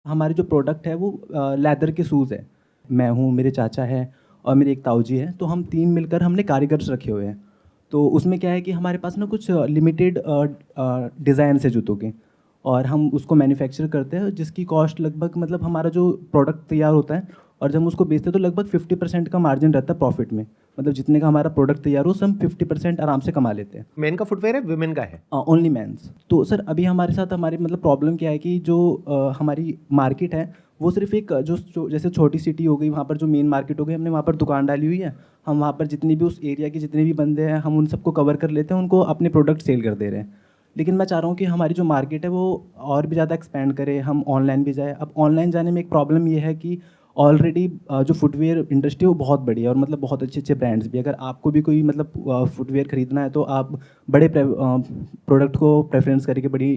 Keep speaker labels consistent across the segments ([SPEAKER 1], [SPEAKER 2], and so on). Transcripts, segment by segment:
[SPEAKER 1] हमारे जो प्रोडक्ट है वो लेदर के शूज़ है। मैं हूँ, मेरे चाचा हैं और मेरे एक ताऊ जी हैं, तो हम 3 मिलकर हमने कारीगर्स रखे हुए हैं। तो उसमें क्या है कि हमारे पास ना कुछ लिमिटेड डिज़ाइन्स है जूतों के, और हम उसको मैन्युफैक्चर करते हैं, जिसकी कॉस्ट लगभग, मतलब हमारा जो प्रोडक्ट तैयार होता है और जब हम उसको बेचते हैं तो लगभग 50% का मार्जिन रहता है प्रॉफिट में। मतलब जितने का हमारा प्रोडक्ट तैयार हो, उससे हम 50% आराम से कमा लेते हैं।
[SPEAKER 2] मेन का फुटवेयर है, विमेन का है?
[SPEAKER 1] Only mains. तो सर अभी हमारे साथ हमारी मतलब प्रॉब्लम क्या है कि जो हमारी मार्केट है वो सिर्फ एक जैसे छोटी सिटी हो गई, वहाँ पर जो मेन मार्केट हो गई, हमने वहाँ पर दुकान डाली हुई है। हम वहाँ पर जितनी भी उस एरिया के जितने भी बंदे हैं, हम उन सबको कवर कर लेते हैं, उनको अपने प्रोडक्ट सेल कर दे रहे हैं। लेकिन मैं चाह रहा हूँ कि हमारी जो मार्केट है वो और भी ज़्यादा एक्सपेंड करे, हम ऑनलाइन भी जाए। अब ऑनलाइन जाने में एक प्रॉब्लम ये है कि ऑलरेडी जो फुटवेयर इंडस्ट्री है वो बहुत बड़ी है, और मतलब बहुत अच्छे अच्छे ब्रांड्स भी। अगर आपको भी कोई मतलब फुटवेयर खरीदना है तो आप बड़े प्रोडक्ट को प्रेफरेंस करके, बड़ी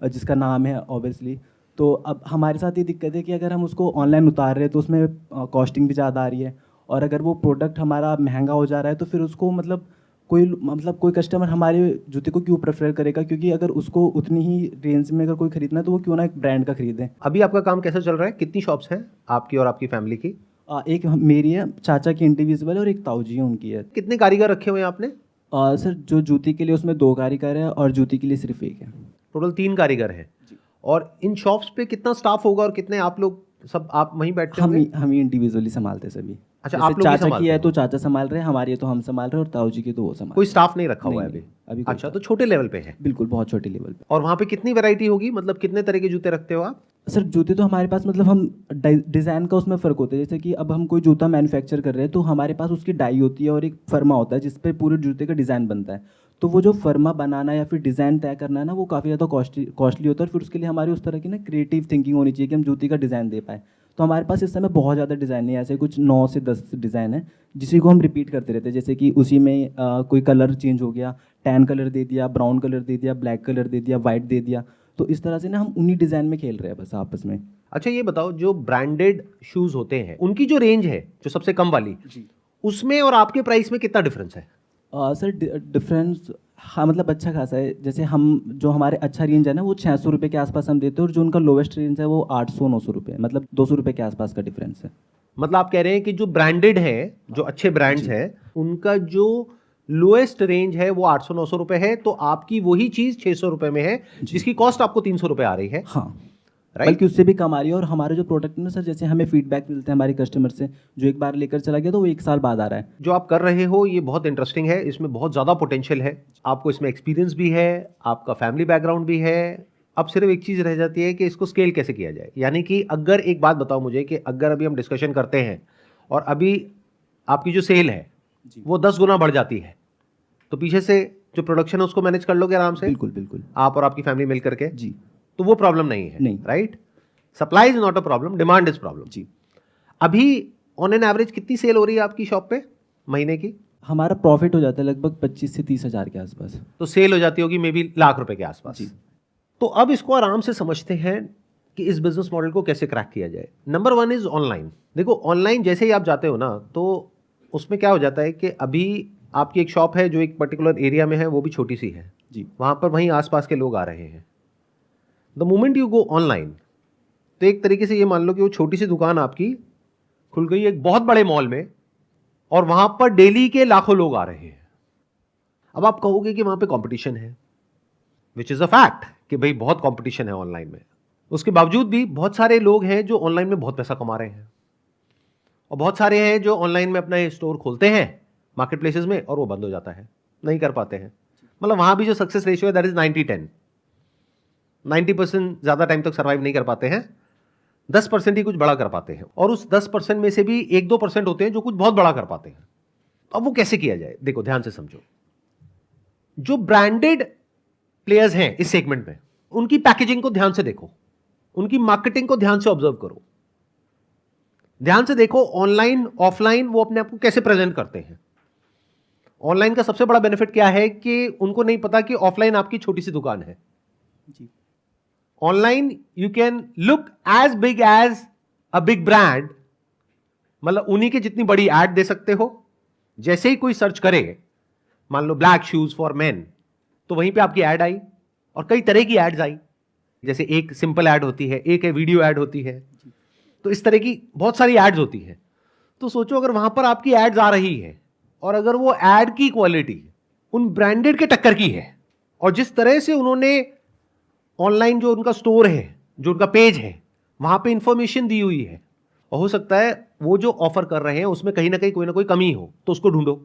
[SPEAKER 1] जिसका नाम है ऑब्वियसली। तो अब हमारे साथ ये दिक्कत है कि अगर हम उसको ऑनलाइन उतार रहे हैं तो उसमें कॉस्टिंग भी ज़्यादा आ रही है, और अगर वो प्रोडक्ट हमारा महंगा हो जा रहा है तो फिर उसको कोई कस्टमर हमारे जूते को क्यों प्रेफर करेगा, क्योंकि अगर उसको उतनी ही रेंज में अगर कोई खरीदना है तो वो क्यों ना एक ब्रांड का खरीदें।
[SPEAKER 2] अभी आपका काम कैसा चल रहा है? कितनी शॉप्स हैं आपकी और आपकी फैमिली की?
[SPEAKER 1] एक मेरी है, चाचा की इंडिविजुअल, और एक ताऊ जी है उनकी है।
[SPEAKER 2] कितने कारीगर रखे हुए हैं आपने?
[SPEAKER 1] सर जो जूती के लिए उसमें 2 कारीगर है और जूती के लिए सिर्फ एक है।
[SPEAKER 2] टोटल 3 कारीगर हैं। और इन शॉप्स पे कितना स्टाफ होगा और कितने आप लोग, सब आप वहीं बैठते होंगे?
[SPEAKER 1] हम ही इंडिविजुअली संभालते सभी।
[SPEAKER 2] अच्छा,
[SPEAKER 1] जैसे
[SPEAKER 2] आप लोग ही
[SPEAKER 1] चाचा की
[SPEAKER 2] संभालते
[SPEAKER 1] है
[SPEAKER 2] हो?
[SPEAKER 1] तो चाचा संभाल रहे हैं, हमारी है तो हम संभाल रहे हैं, और ताऊ जी की तो वो संभाल
[SPEAKER 2] कोई
[SPEAKER 1] रहे हैं।
[SPEAKER 2] स्टाफ नहीं रखा हुआ है
[SPEAKER 1] नहीं,
[SPEAKER 2] अभी?
[SPEAKER 1] अभी कोई
[SPEAKER 2] अच्छा,
[SPEAKER 1] staff
[SPEAKER 2] तो छोटे लेवल पे है।
[SPEAKER 1] बिल्कुल बहुत छोटे लेवल पे।
[SPEAKER 2] और वहाँ पे कितनी वैरायटी होगी, मतलब कितने तरह के जूते रखते हो आप?
[SPEAKER 1] सर जूते तो हमारे पास, मतलब हम डिज़ाइन का उसमें फ़र्क होता है। जैसे कि अब हम कोई जूता मैन्युफैक्चर कर रहे हैं तो हमारे पास उसकी डाई होती है और एक फर्मा होता है जिस पे पूरे जूते का डिज़ाइन बनता है। तो वो जो फर्मा बनाना या फिर डिज़ाइन तय करना है ना, वो काफ़ी ज़्यादा कॉस्टली होता है, और फिर उसके लिए हमारी उस तरह की ना क्रिएटिव थिंकिंग होनी चाहिए कि हम जूते का डिज़ाइन दे पाएँ। तो हमारे पास इस समय बहुत ज़्यादा डिज़ाइन नहीं है, ऐसे कुछ 9 से 10 डिज़ाइन है, जिसी को हम रिपीट करते रहते हैं। जैसे कि उसी में कोई कलर चेंज हो गया, टैन कलर दे दिया, ब्राउन कलर दे दिया, ब्लैक कलर दे दिया, वाइट दे दिया। तो इस तरह से ना हम उन्हीं डिज़ाइन में खेल रहे हैं बस आपस में।
[SPEAKER 2] अच्छा, ये बताओ, जो ब्रांडेड शूज होते हैं उनकी जो रेंज है, जो सबसे कम वाली,
[SPEAKER 1] जी।
[SPEAKER 2] उसमें और आपके प्राइस में कितना डिफरेंस है?
[SPEAKER 1] सर डिफरेंस, हाँ मतलब अच्छा खासा है। जैसे हम जो हमारे अच्छा रेंज है ना वो 600 रुपये के आसपास हम देते हैं, और जो उनका लोवेस्ट रेंज है वो 800-900 रुपये, मतलब 200 रुपये के आसपास का डिफरेंस है।
[SPEAKER 2] मतलब आप कह रहे हैं कि जो ब्रांडेड है, जो अच्छे ब्रांड्स
[SPEAKER 1] जी।
[SPEAKER 2] हैं, उनका जो लोएस्ट रेंज है वो 800-900 रुपए है, तो आपकी वही चीज 600 रुपए में है,
[SPEAKER 1] जी।
[SPEAKER 2] जिसकी कॉस्ट आपको 300 रुपए आ रही है।
[SPEAKER 1] हाँ,
[SPEAKER 2] राइट?
[SPEAKER 1] बल्कि उससे भी कम आ रही है। और हमारे जो प्रोडक्ट है ना सर, जैसे हमें फीडबैक मिलते हैं हमारे कस्टमर से, जो एक बार लेकर चला गया तो वो 1 साल बाद आ रहा है।
[SPEAKER 2] जो आप कर रहे हो ये बहुत इंटरेस्टिंग है, इसमें बहुत ज़्यादा पोटेंशियल है, आपको इसमें एक्सपीरियंस भी है, आपका फैमिली बैकग्राउंड भी है। अब सिर्फ एक चीज़ रह जाती है कि इसको स्केल कैसे किया जाए। यानी कि अगर एक बात बताओ मुझे कि अगर अभी हम डिस्कशन करते हैं और अभी आपकी जो सेल है
[SPEAKER 1] जी।
[SPEAKER 2] वो 10 गुना बढ़ जाती है, तो पीछे से जो प्रोडक्शन है उसको मैनेज कर लोगे आराम से,
[SPEAKER 1] बिल्कुल बिल्कुल।
[SPEAKER 2] आप और आपकी फैमिली मिल करके?
[SPEAKER 1] जी।
[SPEAKER 2] तो वो प्रॉब्लम नहीं है।
[SPEAKER 1] नहीं।
[SPEAKER 2] Right? Supply is not a problem, demand is problem.
[SPEAKER 1] जी।
[SPEAKER 2] अभी ऑन एन एवरेज कितनी सेल हो रही है आपकी शॉप पे महीने की?
[SPEAKER 1] हमारा प्रॉफिट हो जाता है लगभग 25 से 30 हज़ार के आसपास।
[SPEAKER 2] तो सेल हो जाती होगी मे बी लाख रुपए के आसपास।
[SPEAKER 1] जी।
[SPEAKER 2] तो अब इसको आराम से समझते हैं कि इस बिजनेस मॉडल को कैसे क्रैक किया जाए। Number 1 is online. देखो, ऑनलाइन जैसे ही आप जाते हो ना, तो उसमें क्या हो जाता है कि अभी आपकी एक शॉप है जो एक पर्टिकुलर एरिया में है, वो भी छोटी सी है,
[SPEAKER 1] जी।
[SPEAKER 2] वहां पर वहीं आसपास के लोग आ रहे हैं। The moment you go online, तो एक तरीके से ये मान लो कि वो छोटी सी दुकान आपकी खुल गई एक बहुत बड़े मॉल में, और वहां पर डेली के लाखों लोग आ रहे हैं। अब आप कहोगे कि वहां पे कंपटीशन है, विच इज अ फैक्ट कि भाई बहुत कंपटीशन है ऑनलाइन में। उसके बावजूद भी बहुत सारे लोग हैं जो ऑनलाइन में बहुत पैसा कमा रहे हैं, और बहुत सारे हैं जो ऑनलाइन में अपना स्टोर खोलते हैं मार्केट प्लेसेस में और वो बंद हो जाता है, नहीं कर पाते हैं। मतलब वहां भी जो सक्सेस रेशियो है दैट इज 90-10। 90% ज्यादा टाइम तक सर्वाइव नहीं कर पाते हैं, 10% ही कुछ बड़ा कर पाते हैं, और उस 10% में से भी 1-2% होते हैं जो कुछ बहुत बड़ा कर पाते हैं। अब वो कैसे किया जाए? देखो, ध्यान से समझो। जो ब्रांडेड प्लेयर्स हैं इस सेगमेंट में, उनकी पैकेजिंग को ध्यान से देखो, उनकी मार्केटिंग को ध्यान से ऑब्जर्व करो, ध्यान से देखो ऑनलाइन ऑफलाइन वो अपने आप को कैसे प्रेजेंट करते हैं। ऑनलाइन का सबसे बड़ा बेनिफिट क्या है कि उनको नहीं पता कि ऑफलाइन आपकी छोटी सी दुकान है।
[SPEAKER 1] जी।
[SPEAKER 2] Online you can look as big as a big brand, मतलब उन्हीं की जितनी बड़ी एड दे सकते हो। जैसे ही कोई सर्च करे, मान लो ब्लैक शूज फॉर मेन, तो वहीं पे आपकी एड आई, और कई तरह की एड्स आई। जैसे एक सिंपल ऐड होती है, एक है वीडियो ऐड होती है, तो इस तरह की बहुत सारी एड्स होती है। तो सोचो अगर वहां पर आपकी एड्स आ रही है और अगर वो एड की क्वालिटी उन ब्रांडेड के टक्कर की है, और जिस तरह से उन्होंने ऑनलाइन जो उनका स्टोर है, जो उनका पेज है, वहां पे इंफॉर्मेशन दी हुई है, और हो सकता है वो जो ऑफर कर रहे हैं उसमें कहीं ना कोई कमी हो, तो उसको ढूंढो।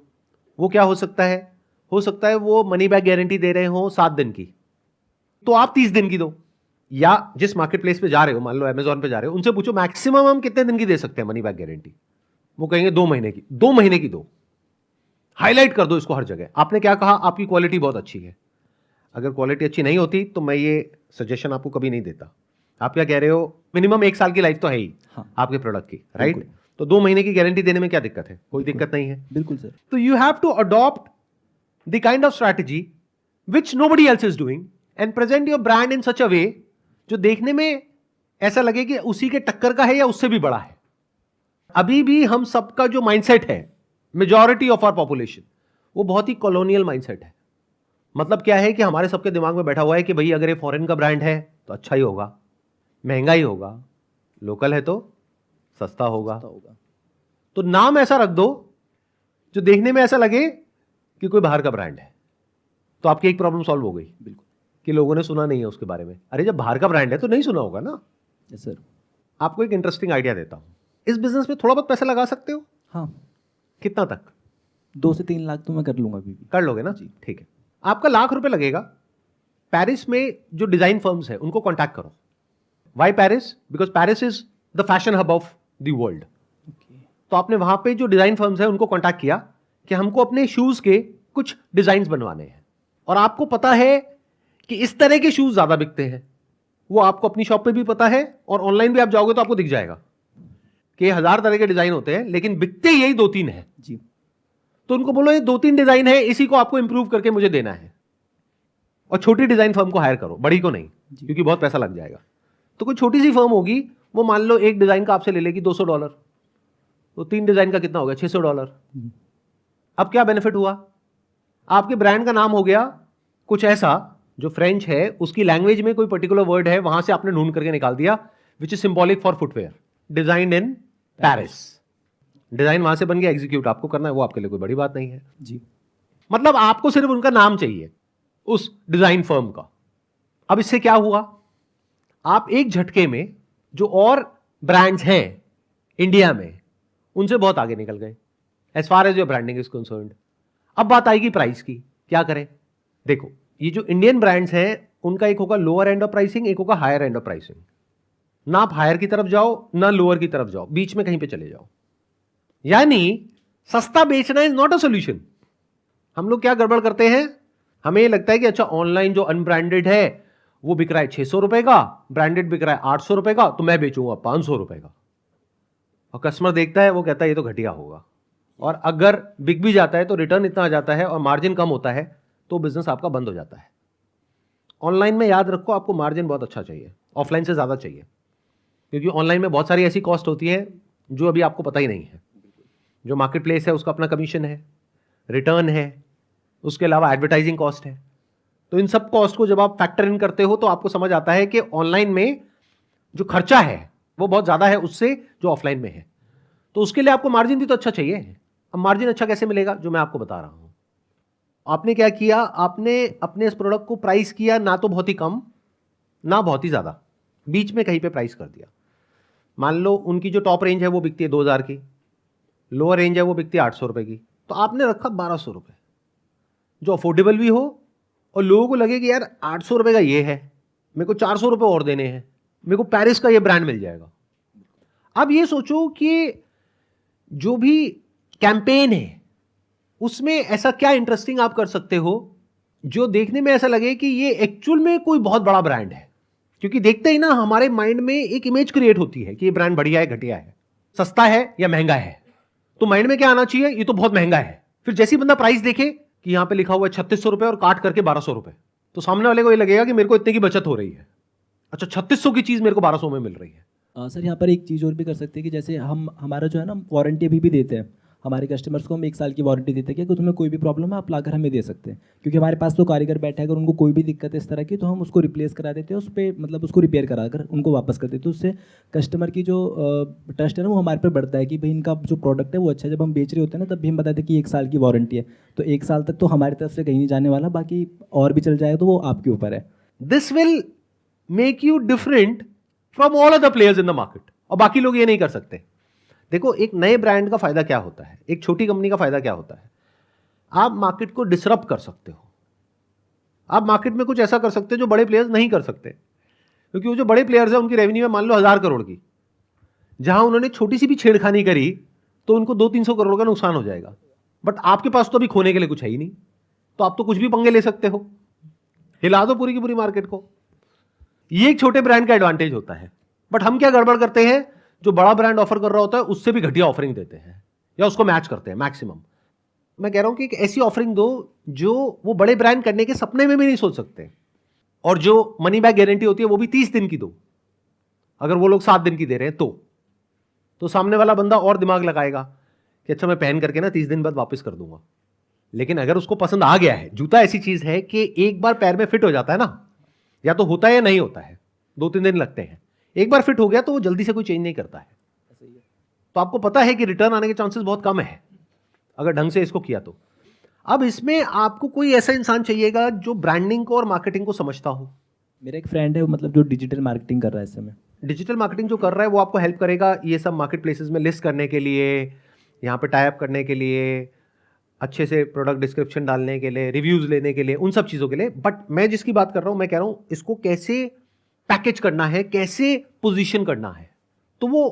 [SPEAKER 2] वो क्या हो सकता है? हो सकता है वो मनी बैक गारंटी दे रहे हो 7 दिन की, तो आप 30 दिन की दो। या जिस मार्केट प्लेस पे जा रहे हो, मान लो अमेजोन पे जा रहे हो, उनसे पूछो मैक्सिमम हम कितने दिन की दे सकते हैं मनी बैक गारंटी। वो कहेंगे 2 महीने की। 2 महीने की दो, हाईलाइट कर दो इसको हर जगह। आपने क्या कहा? आपकी क्वालिटी बहुत अच्छी है। अगर क्वालिटी अच्छी नहीं होती तो मैं ये सजेशन आपको कभी नहीं देता। आप क्या कह रहे हो? मिनिमम 1 साल की लाइफ तो है ही आपके प्रोडक्ट की, राइट? तो 2 महीने की गारंटी देने में क्या दिक्कत है? कोई दिक्कत नहीं है।
[SPEAKER 1] बिल्कुल सर।
[SPEAKER 2] तो you have to adopt the kind of strategy which nobody else is doing and present your brand in such a way जो देखने में ऐसा लगे कि उसी के टक्कर का है या उससे भी बड़ा है। अभी भी हम सबका जो माइंडसेट है, मेजॉरिटी ऑफ आवर पॉपुलेशन, वो बहुत ही कॉलोनियल माइंडसेट है। मतलब क्या है कि हमारे सबके दिमाग में बैठा हुआ है कि भाई अगर ये फॉरेन का ब्रांड है तो अच्छा ही होगा, महंगा ही होगा, लोकल है तो सस्ता होगा। तो नाम ऐसा रख दो जो देखने में ऐसा लगे कि कोई बाहर का ब्रांड है, तो आपकी एक प्रॉब्लम सॉल्व हो गई। बिल्कुल, कि लोगों ने सुना नहीं है उसके बारे में। अरे जब बाहर का ब्रांड है तो नहीं सुना होगा ना।
[SPEAKER 1] Yes sir.
[SPEAKER 2] आपको एक इंटरेस्टिंग आइडिया देता हूं। इस बिजनेस में थोड़ा बहुत पैसा लगा सकते हो।
[SPEAKER 1] हाँ।
[SPEAKER 2] कितना तक?
[SPEAKER 1] 2 से 3 लाख तो मैं कर लूंगा अभी भी।
[SPEAKER 2] कर लोगे ना जी? ठीक है। आपका ₹1,00,000 लगेगा। पेरिस में जो डिजाइन फर्म्स है उनको कॉन्टैक्ट करो। Why Paris? Because Paris is the fashion hub of the world. तो आपने वहां पे जो डिजाइन फर्म्स है उनको कॉन्टैक्ट किया कि हमको अपने शूज के कुछ डिजाइन बनवाने हैं, और आपको पता है कि इस तरह के शूज ज्यादा बिकते हैं। वो आपको अपनी शॉप पे भी पता है, और ऑनलाइन भी आप जाओगे तो आपको दिख जाएगा कि 1000 तरह के डिजाइन होते हैं, लेकिन बिकते यही 2-3 है जी। तो उनको बोलो ये 2-3 डिजाइन है, इसी को आपको इंप्रूव करके मुझे देना है। और छोटी डिजाइन फर्म को हायर करो, बड़ी को नहीं, क्योंकि बहुत पैसा लग जाएगा। तो कोई छोटी सी फर्म होगी, वो मान लो एक डिजाइन का आपसे ले लेगी $200, तो 3 डिजाइन का कितना हो गया? $600। अब क्या बेनिफिट हुआ? आपके ब्रांड का नाम हो गया कुछ ऐसा जो फ्रेंच है, उसकी लैंग्वेज में कोई पर्टिकुलर वर्ड है, वहां से आपने ढूंढ करके निकाल दिया, which is symbolic for footwear, design in Paris. Design वहां से बन गया, एग्जीक्यूट आपको करना है, वो आपके लिए कोई बड़ी बात नहीं है जी। मतलब आपको सिर्फ उनका नाम चाहिए उस डिजाइन फर्म का। अब इससे क्या हुआ? आप एक झटके में जो और ब्रांड्स हैं इंडिया में उनसे बहुत आगे निकल गए as far as your branding is concerned. अब बात आएगी प्राइस की। क्या करें? देखो, ये जो इंडियन ब्रांड्स हैं उनका एक होगा लोअर एंड ऑफ प्राइसिंग, एक होगा हायर एंड ऑफ प्राइसिंग। ना आप हायर की तरफ जाओ ना लोअर की तरफ जाओ, बीच में कहीं पे चले जाओ। यानी सस्ता बेचना इज नॉट अ सोल्यूशन। हम लोग क्या गड़बड़ करते हैं? हमें लगता है कि अच्छा ऑनलाइन जो अनब्रांडेड है वो बिक रहा है ₹600 का, ब्रांडेड बिक रहा है ₹800 का, तो मैं बेचूंगा ₹500 का। और कस्टमर देखता है, वो कहता है ये तो घटिया होगा। और अगर बिक भी जाता है तो रिटर्न इतना आ जाता है और मार्जिन कम होता है, तो बिजनेस आपका बंद हो जाता है। ऑनलाइन में याद रखो, आपको मार्जिन बहुत अच्छा चाहिए, ऑफलाइन से ज़्यादा चाहिए, क्योंकि ऑनलाइन में बहुत सारी ऐसी कॉस्ट होती है जो अभी आपको पता ही नहीं है। जो मार्केट प्लेस है उसका अपना कमीशन है, रिटर्न है, उसके अलावा एडवर्टाइजिंग कॉस्ट है। तो इन सब कॉस्ट को जब आप फैक्टर इन करते हो तो आपको समझ आता है कि ऑनलाइन में जो खर्चा है वो बहुत ज़्यादा है उससे जो ऑफलाइन में है। तो उसके लिए आपको मार्जिन भी तो अच्छा चाहिए। अब मार्जिन अच्छा कैसे मिलेगा? जो मैं आपको बता रहा हूं। आपने क्या किया? आपने अपने इस प्रोडक्ट को प्राइस किया ना तो बहुत ही कम ना बहुत ही ज़्यादा, बीच में कहीं पे प्राइस कर दिया। मान लो उनकी जो टॉप रेंज है वो बिकती है 2000 की, लोअर रेंज है वो बिकती है ₹800 की, तो आपने रखा ₹1200, जो अफोर्डेबल भी हो और लोगों को लगे कि यार ₹800 का ये है, मेरे को ₹400 और देने हैं, मेरे को पेरिस का ये ब्रांड मिल जाएगा। अब ये सोचो कि जो भी कैंपेन है उसमें ऐसा क्या इंटरेस्टिंग आप कर सकते हो जो देखने में ऐसा लगे कि ये एक्चुअल में कोई बहुत बड़ा ब्रांड है। क्योंकि देखते ही ना हमारे माइंड में एक इमेज क्रिएट होती है कि ये ब्रांड बढ़िया है, घटिया है, सस्ता है या महंगा है। तो माइंड में क्या आना चाहिए? ये तो बहुत महंगा है। फिर जैसे बंदा प्राइस देखे कि यहां पे लिखा हुआ है ₹3600 और काट करके ₹1200, तो सामने वाले को ये लगेगा कि मेरे को इतने की बचत हो रही है। अच्छा, 3600 की चीज मेरे को 1200 में मिल रही है।
[SPEAKER 1] सर यहाँ पर एक चीज़ और भी कर सकते हैं कि जैसे हम हमारा जो है ना वारंटी अभी भी देते हैं, हमारे कस्टमर्स को हम 1 साल की वारंटी देते हैं कि तुम्हें कोई भी प्रॉब्लम है आप लाकर हमें दे सकते हैं, क्योंकि हमारे पास तो कारीगर बैठे हैं, अगर उनको कोई भी दिक्कत है इस तरह की तो हम उसको रिप्लेस करा देते हैं, उस पर मतलब उसको रिपेयर करा कर उनको वापस कर देते हैं। उससे कस्टमर की जो ट्रस्ट है ना वो हमारे पर बढ़ता है कि भाई इनका जो प्रोडक्ट है वो अच्छा है। जब हम बेच रहे होते हैं ना तब भी हम बताते हैं कि 1 साल की वारंटी है, तो 1 साल तक तो हमारी तरफ से कहीं नहीं जाने वाला, बाकी और भी चल जाएगा तो वो आपके ऊपर है।
[SPEAKER 2] This will make you different from all other players in the market, और बाकी लोग ये नहीं कर सकते। देखो, एक नए ब्रांड का फायदा क्या होता है, एक छोटी कंपनी का फायदा क्या होता है, आप मार्केट को डिसरप्ट कर सकते हो। आप मार्केट में कुछ ऐसा कर सकते हो जो बड़े प्लेयर्स नहीं कर सकते, क्योंकि वो जो बड़े प्लेयर्स हैं उनकी रेवेन्यू है मान लो 1000 करोड़ की, जहां उन्होंने छोटी सी भी छेड़खानी करी तो उनको 200-300 करोड़ का नुकसान हो जाएगा। बट आपके पास तो अभी खोने के लिए कुछ है ही नहीं, तो आप तो कुछ भी पंगे ले सकते हो, हिला दो पूरी की पूरी मार्केट को। ये एक छोटे ब्रांड का एडवांटेज होता है। बट हम क्या गड़बड़ करते हैं, जो बड़ा ब्रांड ऑफर कर रहा होता है उससे भी घटिया ऑफरिंग देते हैं या उसको मैच करते हैं मैक्सिमम। मैं कह रहा हूं कि एक ऐसी ऑफरिंग दो जो वो बड़े ब्रांड करने के सपने में भी नहीं सोच सकते, और जो मनी बैक गारंटी होती है वो भी 30 दिन की दो। अगर वो लोग 7 दिन की दे रहे हैं तो सामने वाला बंदा और दिमाग लगाएगा कि अच्छा मैं पहन करके ना 30 दिन बाद वापस कर दूंगा। लेकिन अगर उसको पसंद आ गया है, जूता ऐसी चीज है कि एक बार पैर में फिट हो जाता है ना, या तो होता है या नहीं होता है, 2-3 दिन लगते हैं, एक बार फिट हो गया तो वो जल्दी से कोई चेंज नहीं करता है। तो आपको पता है कि रिटर्न आने के चांसेस बहुत कम है अगर ढंग से इसको किया तो। अब इसमें आपको कोई ऐसा इंसान चाहिएगा जो ब्रांडिंग को और मार्केटिंग को समझता हो।
[SPEAKER 1] मेरा एक फ्रेंड है, वो मतलब जो डिजिटल मार्केटिंग कर रहा है इस समय।
[SPEAKER 2] डिजिटल मार्केटिंग जो कर रहा है वो आपको हेल्प करेगा ये सब मार्केट प्लेसेस में लिस्ट करने के लिए, यहाँ पे टाई अप करने के लिए, अच्छे से प्रोडक्ट डिस्क्रिप्शन डालने के लिए, रिव्यूज लेने के लिए, उन सब चीज़ों के लिए। बट मैं जिसकी बात कर रहा हूँ, मैं कह रहा हूँ इसको कैसे पैकेज करना है, कैसे पोजीशन करना है, तो वो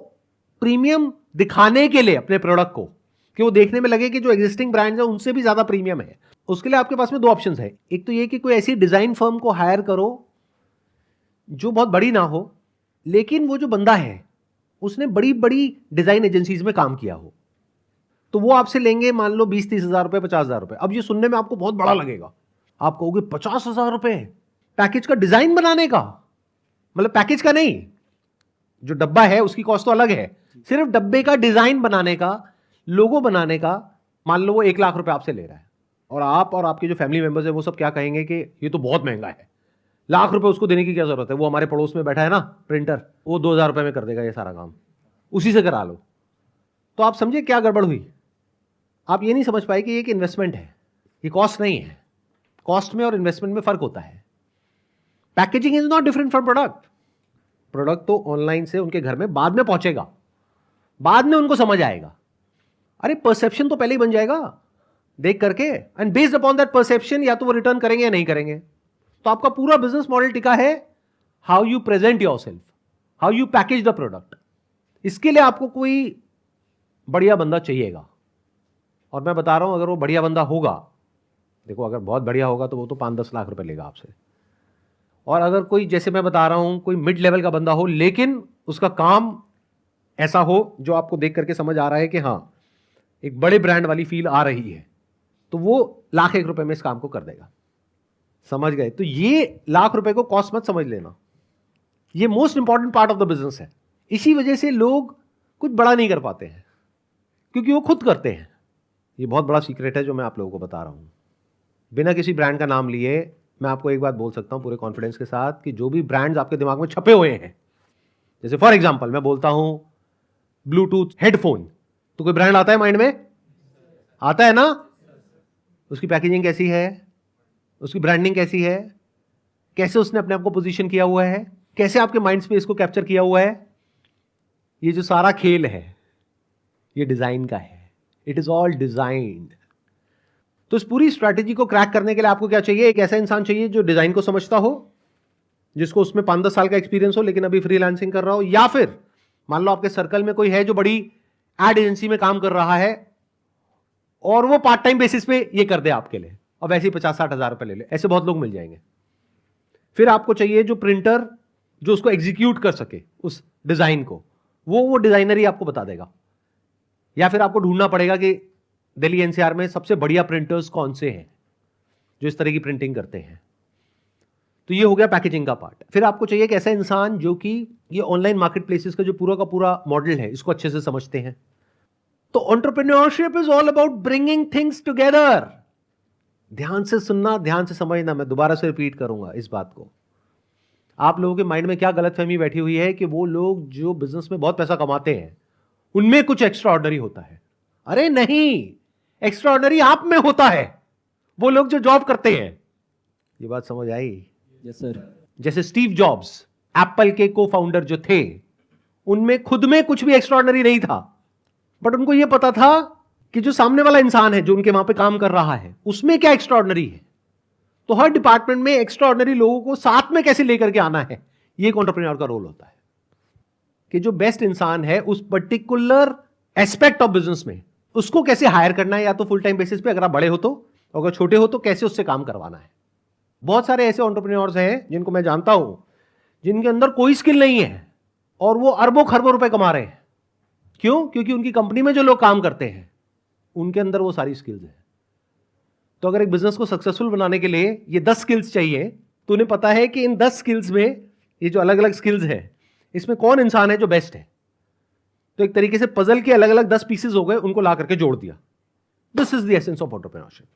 [SPEAKER 2] प्रीमियम दिखाने के लिए अपने प्रोडक्ट को, कि वो देखने में लगे कि जो एग्जिस्टिंग ब्रांड्स हैं उनसे भी ज़्यादा प्रीमियम है। उसके लिए आपके पास में 2 ऑप्शंस है। एक तो ये कि कोई ऐसी डिज़ाइन फर्म को हायर करो जो बहुत बड़ी ना हो, लेकिन वो जो बंदा है उसने बड़ी बड़ी डिज़ाइन एजेंसीज में काम किया हो, तो वो आपसे लेंगे मान लो 20-30 हज़ार रुपये, 50 हज़ार रुपये। अब ये सुनने में आपको बहुत बड़ा लगेगा, आप कहोगे 50 हज़ार रुपये पैकेज का डिज़ाइन बनाने का, मतलब पैकेज का नहीं, जो डब्बा है उसकी कॉस्ट तो अलग है, सिर्फ डब्बे का डिज़ाइन बनाने का, लोगो बनाने का, मान लो वो 1 लाख रुपये आपसे ले रहा है, और आप और आपके जो फैमिली मेंबर्स हैं वो सब क्या कहेंगे कि ये तो बहुत महंगा है, लाख रुपए उसको देने की क्या जरूरत है, वो हमारे पड़ोस में बैठा है ना प्रिंटर, वो 2000 रुपये में कर देगा ये सारा काम, उसी से करा लो। तो आप समझे क्या गड़बड़ हुई। आप ये नहीं समझ पाए कि ये एक इन्वेस्टमेंट है, ये कॉस्ट नहीं है। कॉस्ट में और इन्वेस्टमेंट में फर्क होता है। Packaging is not different from product. Product तो ऑनलाइन से उनके घर में बाद में पहुंचेगा, बाद में उनको समझ आएगा। अरे परसेप्शन तो पहले ही बन जाएगा देख करके, and based upon that perception या तो वो रिटर्न करेंगे या नहीं करेंगे। तो आपका पूरा बिजनेस मॉडल टिका है how you present yourself, how you package the product. इसके लिए आपको कोई बढ़िया बंदा चाहिएगा, और मैं बता रहा हूं अगर वो बढ़िया बंदा होगा, देखो अगर बहुत बढ़िया होगा तो वो तो 5-10 लाख रुपए लेगा आपसे, और अगर कोई जैसे मैं बता रहा हूं कोई मिड लेवल का बंदा हो लेकिन उसका काम ऐसा हो जो आपको देख करके समझ आ रहा है कि हाँ एक बड़े ब्रांड वाली फील आ रही है, तो वो लाख 1 रुपए में इस काम को कर देगा। समझ गए। तो ये लाख रुपए को कॉस्ट मत समझ लेना, ये most important part of the business है। इसी वजह से लोग कुछ बड़ा नहीं कर पाते हैं, क्योंकि वो खुद करते हैं। ये बहुत बड़ा सीक्रेट है जो मैं आप लोगों को बता रहा हूं। बिना किसी ब्रांड का नाम लिए मैं आपको एक बात बोल सकता हूं पूरे कॉन्फिडेंस के साथ कि जो भी ब्रांड्स आपके दिमाग में छपे हुए हैं, जैसे फॉर एग्जांपल मैं बोलता हूं ब्लूटूथ हेडफोन, तो कोई ब्रांड आता है माइंड में? आता है ना? उसकी पैकेजिंग कैसी है, उसकी ब्रांडिंग कैसी है, कैसे उसने अपने आप को पोजीशन किया हुआ है, कैसे आपके माइंड स्पेस को कैप्चर किया हुआ है, ये जो सारा खेल है ये डिजाइन का है। It is all designed. तो इस पूरी स्ट्रैटेजी को क्रैक करने के लिए आपको क्या चाहिए? एक ऐसा इंसान चाहिए जो डिजाइन को समझता हो, जिसको उसमें 5-10 साल का एक्सपीरियंस हो लेकिन अभी फ्रीलांसिंग कर रहा हो, या फिर मान लो आपके सर्कल में कोई है जो बड़ी एड एजेंसी में काम कर रहा है और वो पार्ट टाइम बेसिस पे ये कर दे आपके लिए, और वैसे ही 50-60 हज़ार रुपए ले ले। ऐसे बहुत लोग मिल जाएंगे। फिर आपको चाहिए जो प्रिंटर जो उसको एग्जीक्यूट कर सके उस डिजाइन को, वो डिजाइनर ही आपको बता देगा, या फिर आपको ढूंढना पड़ेगा कि दिल्ली एनसीआर में सबसे बढ़िया प्रिंटर्स कौन से हैं जो इस तरह की प्रिंटिंग करते हैं। तो ये हो गया पैकेजिंग का पार्ट। फिर आपको चाहिए एक ऐसा इंसान जो कि ये ऑनलाइन मार्केट प्लेसेस का जो पूरा का पूरा मॉडल है इसको अच्छे से समझते हैं, तो entrepreneurship is all about bringing things together. ध्यान से सुनना, ध्यान से समझना। मैं दोबारा से रिपीट करूंगा इस बात को। आप लोगों के माइंड में क्या गलतफहमी बैठी हुई है कि वो लोग जो बिजनेस में बहुत पैसा कमाते हैं उनमें कुछ एक्स्ट्रा ऑर्डिनरी होता है। अरे नहीं, एक्स्ट्रा ऑर्डिनरी आप में होता है, वो लोग जो जॉब करते हैं। ये बात समझ आई?
[SPEAKER 1] Yes sir.
[SPEAKER 2] जैसे स्टीव जॉब्स एप्पल के को फाउंडर जो थे, उनमें खुद में कुछ भी एक्स्ट्रा ऑर्डिनरी नहीं था, बट उनको यह पता था कि जो सामने वाला इंसान है जो उनके वहां पे काम कर रहा है उसमें क्या एक्स्ट्रा ऑर्डिनरी है। तो हर डिपार्टमेंट में एक्स्ट्रा ऑर्डिनरी लोगों को साथ में कैसे लेकर के आना है, ये एक एंटरप्रेन्योर का रोल होता है कि जो बेस्ट इंसान है उस पर्टिकुलर एस्पेक्ट ऑफ बिजनेस में उसको कैसे हायर करना है, या तो फुल टाइम बेसिस पे अगर आप बड़े हो तो, अगर छोटे हो तो कैसे उससे काम करवाना है। बहुत सारे ऐसे एंटरप्रेन्योर्स हैं जिनको मैं जानता हूं जिनके अंदर कोई स्किल नहीं है और वो अरबों खरबों रुपए कमा रहे हैं। क्यों? क्योंकि उनकी कंपनी में जो लोग काम करते हैं उनके अंदर वो सारी स्किल्स हैं। तो अगर एक बिजनेस को सक्सेसफुल बनाने के लिए ये 10 स्किल्स चाहिए, तो उन्हें पता है कि इन 10 स्किल्स में ये जो अलग अलग स्किल्स है इसमें कौन इंसान है जो बेस्ट है। तो एक तरीके से पजल के अलग अलग 10 पीसेस हो गए, उनको ला करके जोड़ दिया। This is the essence of entrepreneurship.